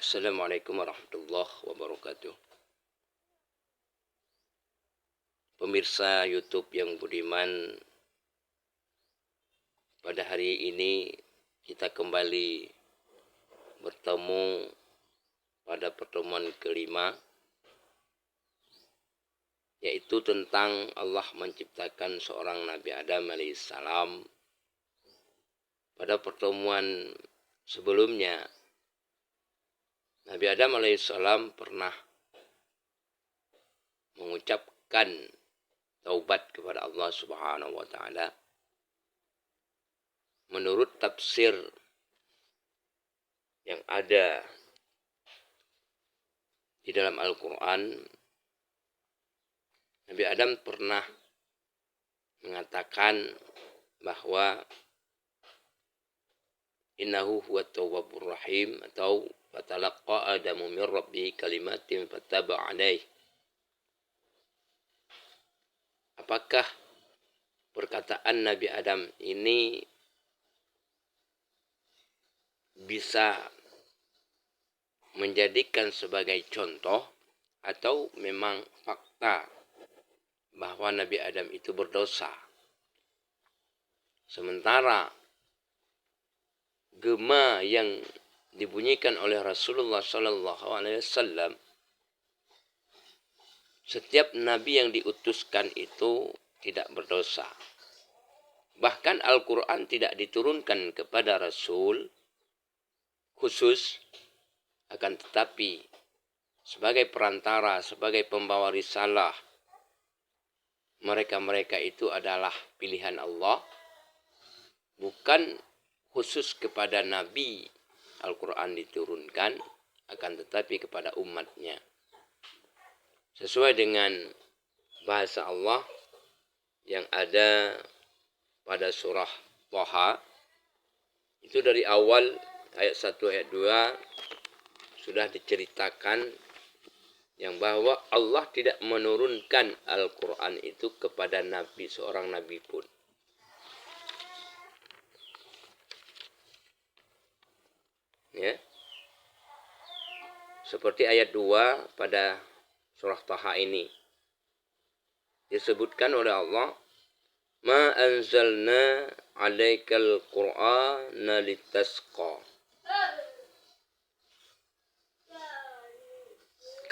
Assalamualaikum warahmatullahi wabarakatuh. Pemirsa YouTube yang budiman, pada hari ini kita kembali bertemu pada pertemuan kelima, yaitu tentang Allah menciptakan seorang Nabi Adam alaihissalam. Pada pertemuan sebelumnya, Nabi Adam alaihissalam pernah mengucapkan taubat kepada Allah Subhanahu wa taala. Menurut tafsir yang ada di dalam Al-Qur'an, Nabi Adam pernah mengatakan bahwa innahu huwat tawwabur rahim, atau fatalaqqa Adamu min rabbihi kalimatin fataba alaih. Apakah perkataan Nabi Adam ini bisa menjadikan sebagai contoh, atau memang fakta bahwa Nabi Adam itu berdosa? Sementara gema yang dibunyikan oleh Rasulullah SAW, setiap nabi yang diutuskan itu tidak berdosa. Bahkan Al-Quran tidak diturunkan kepada Rasul khusus, akan tetapi sebagai perantara, sebagai pembawa risalah, mereka-mereka itu adalah pilihan Allah, bukan khusus kepada Nabi Al-Quran diturunkan, akan tetapi kepada umatnya. Sesuai dengan bahasa Allah yang ada pada surah Thaha, itu dari awal ayat 1 ayat 2 sudah diceritakan yang bahwa Allah tidak menurunkan Al-Quran itu kepada Nabi, seorang Nabi pun. Ya. Seperti ayat 2 pada surah Thaha ini disebutkan oleh Allah, ma anzalna alaikal qur'ana litasqa.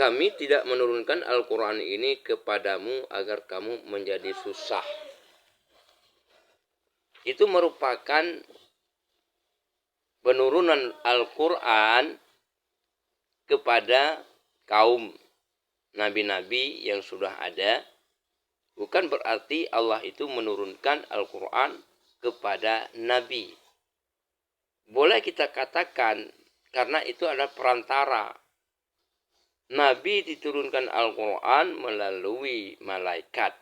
Kami tidak menurunkan Al-Quran ini kepadamu agar kamu menjadi susah. Itu merupakan penurunan Al-Quran kepada kaum nabi-nabi yang sudah ada. Bukan berarti Allah itu menurunkan Al-Quran kepada nabi. Boleh kita katakan karena itu adalah perantara. Nabi diturunkan Al-Quran melalui malaikat,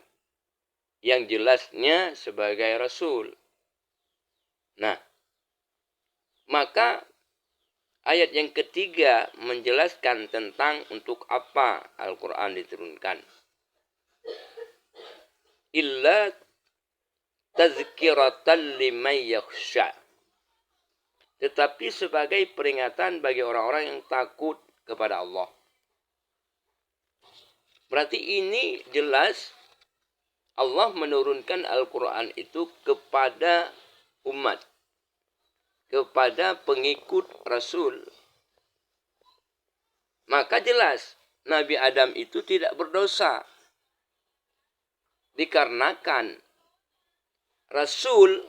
yang jelasnya sebagai Rasul. Nah, maka ayat yang ketiga menjelaskan tentang untuk apa Al-Quran diturunkan. Illa tazkiratan liman yakhsha. Tetapi sebagai peringatan bagi orang-orang yang takut kepada Allah. Berarti ini jelas Allah menurunkan Al-Quran itu kepada umat, kepada pengikut Rasul. Maka jelas Nabi Adam itu tidak berdosa. Dikarenakan Rasul,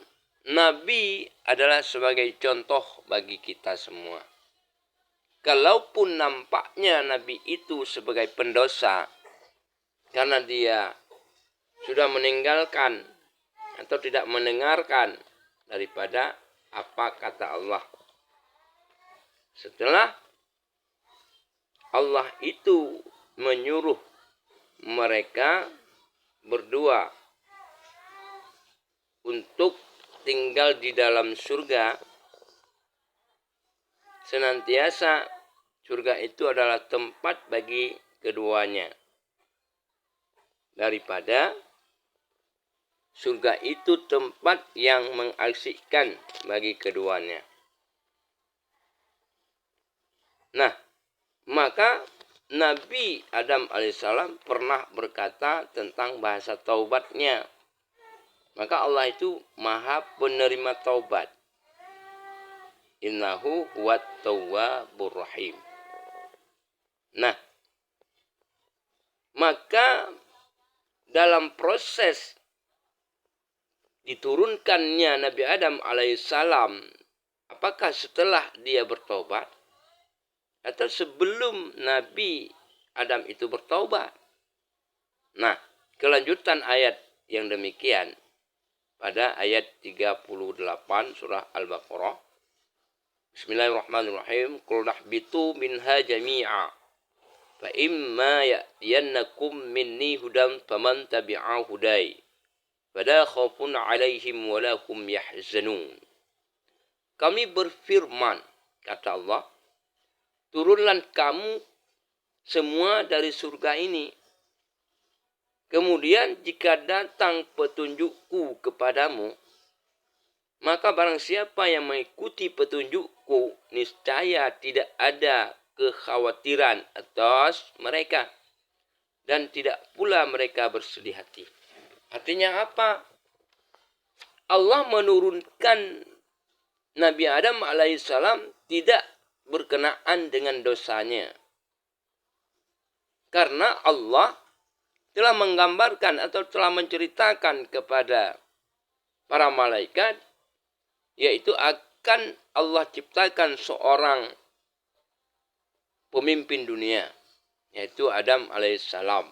Nabi adalah sebagai contoh bagi kita semua. Kalaupun nampaknya Nabi itu sebagai pendosa, karena dia sudah meninggalkan atau tidak mendengarkan daripada apa kata Allah. Setelah Allah itu menyuruh mereka berdua untuk tinggal di dalam surga, senantiasa surga itu adalah tempat bagi keduanya. Daripada surga itu tempat yang mengasyikkan bagi keduanya. Nah, Maka Nabi Adam alaihissalam pernah berkata tentang bahasa taubatnya. Maka Allah itu maha penerima taubat. Innahu huwat tawwabur rahim. Nah, maka dalam proses diturunkannya Nabi Adam alaihissalam, apakah setelah dia bertobat atau sebelum Nabi Adam itu bertobat? Nah, kelanjutan ayat yang demikian pada ayat 38 surah Al-Baqarah. Bismillahirrahmanirrahim. Qul nahbitu minha jami'a fa imma ya'tiyannakum minni hudan faman tabi'a hudai fala khaufun 'alaihim wala hum yahzanun. Kami berfirman, kata Allah, turunlah kamu semua dari surga ini. Kemudian jika datang petunjukku kepadamu, maka barang siapa yang mengikuti petunjukku, niscaya tidak ada kekhawatiran atas mereka. Dan tidak pula mereka bersedih hati. Artinya apa? Allah menurunkan Nabi Adam alaihissalam tidak berkenaan dengan dosanya. Karena Allah telah menggambarkan atau telah menceritakan kepada para malaikat, yaitu akan Allah ciptakan seorang pemimpin dunia, yaitu Adam alaihissalam.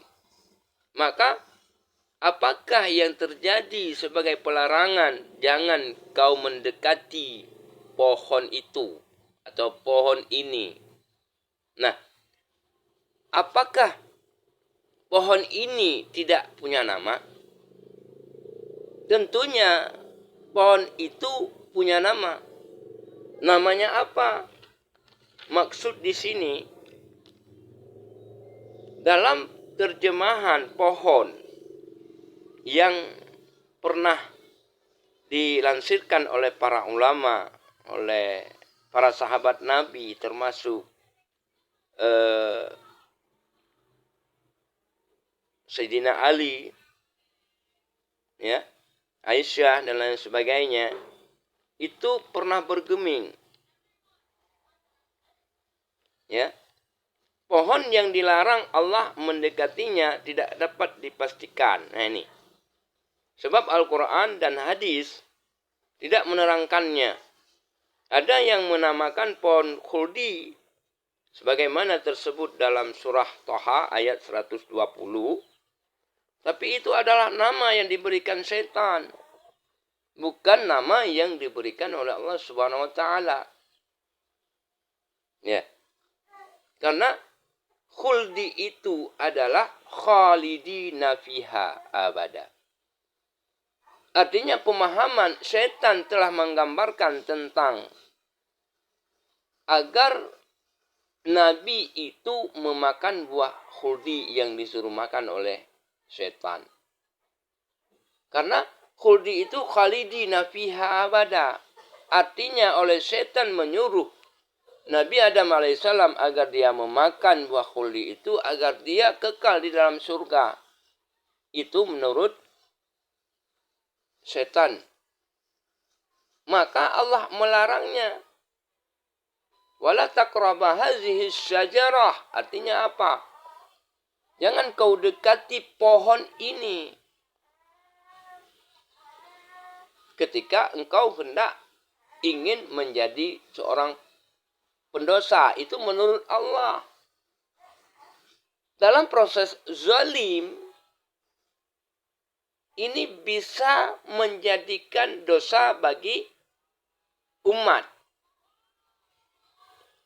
Maka apakah yang terjadi sebagai pelarangan, jangan kau mendekati pohon itu atau pohon ini. Nah, apakah pohon ini tidak punya nama? Tentunya pohon itu punya nama. Namanya apa? Maksud di sini dalam terjemahan pohon yang pernah dilansirkan oleh para ulama, oleh para sahabat Nabi, termasuk Sayyidina Ali, ya, Aisyah dan lain sebagainya, itu pernah bergeming. Ya. Pohon yang dilarang Allah mendekatinya tidak dapat dipastikan. Nah ini. Sebab Al-Quran dan hadis tidak menerangkannya. Ada yang menamakan pohon khuldi sebagaimana tersebut dalam surah Thaha ayat 120. Tapi itu adalah nama yang diberikan setan. Bukan nama yang diberikan oleh Allah Subhanahu wa taala. Ya. Karena khuldi itu adalah khalidina fiha abada. Artinya pemahaman setan telah menggambarkan tentang agar Nabi itu memakan buah khuldi yang disuruh makan oleh setan. Karena khuldi itu khalidina fiha abada. Artinya oleh setan menyuruh Nabi Adam alaihissalam agar dia memakan buah khuldi itu agar dia kekal di dalam surga. Itu menurut setan. Maka Allah melarangnya. Wala taqraba hazihi syajarah. Artinya apa? Jangan kau dekati pohon ini. Ketika engkau hendak ingin menjadi seorang pendosa, itu menurut Allah. Dalam proses zalim, ini bisa menjadikan dosa bagi umat.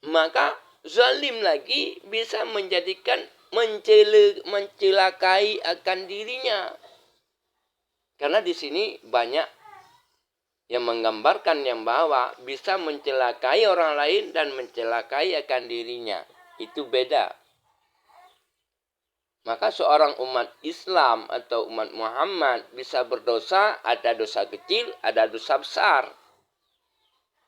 Maka zalim lagi bisa menjadikan mencelakai akan dirinya. Karena di sini banyak yang menggambarkan yang bahwa bisa mencelakai orang lain dan mencelakai akan dirinya. Itu beda. Maka seorang umat Islam atau umat Muhammad bisa berdosa, ada dosa kecil, ada dosa besar.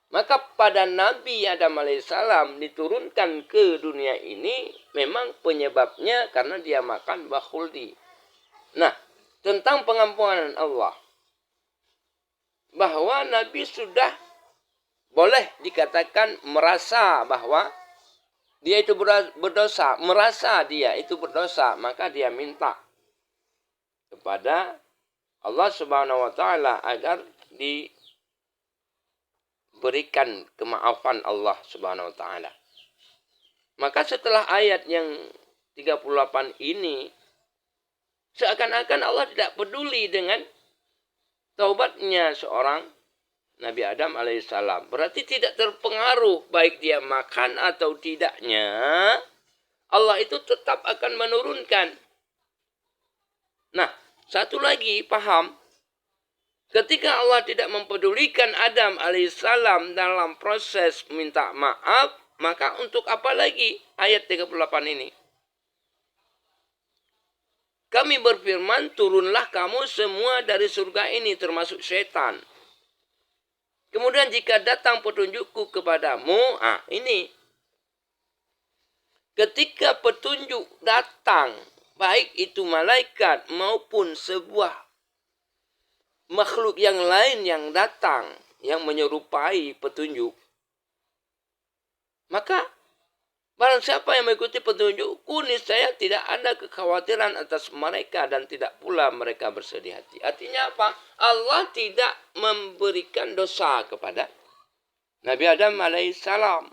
Maka pada Nabi Adam alaihissalam diturunkan ke dunia ini memang penyebabnya karena dia makan buah khuldi. Nah, tentang pengampunan Allah. Bahwa Nabi sudah boleh dikatakan merasa bahwa dia itu berdosa. Merasa dia itu berdosa. Maka dia minta kepada Allah subhanahu wa ta'ala agar diberikan kemaafan Allah subhanahu wa ta'ala. Maka setelah ayat yang 38 ini, seakan-akan Allah tidak peduli dengan taubatnya seorang Nabi Adam alaihissalam. Berarti tidak terpengaruh baik dia makan atau tidaknya. Allah itu tetap akan menurunkan. Nah, satu lagi paham. Ketika Allah tidak mempedulikan Adam alaihissalam dalam proses minta maaf, maka untuk apa lagi ayat 38 ini? Kami berfirman, turunlah kamu semua dari surga ini termasuk setan. Kemudian jika datang petunjukku kepadamu, ini. Ketika petunjuk datang, baik itu malaikat maupun sebuah makhluk yang lain yang datang, yang menyerupai petunjuk, maka barang siapa yang mengikuti petunjukku, niscaya tidak ada kekhawatiran atas mereka dan tidak pula mereka bersedih hati. Artinya apa? Allah tidak memberikan dosa kepada Nabi Adam alaihissalam.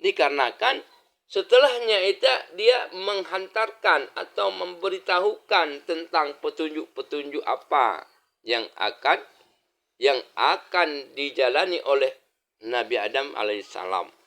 Dikarenakan setelahnya itu dia menghantarkan atau memberitahukan tentang petunjuk-petunjuk apa yang akan dijalani oleh Nabi Adam alaihissalam.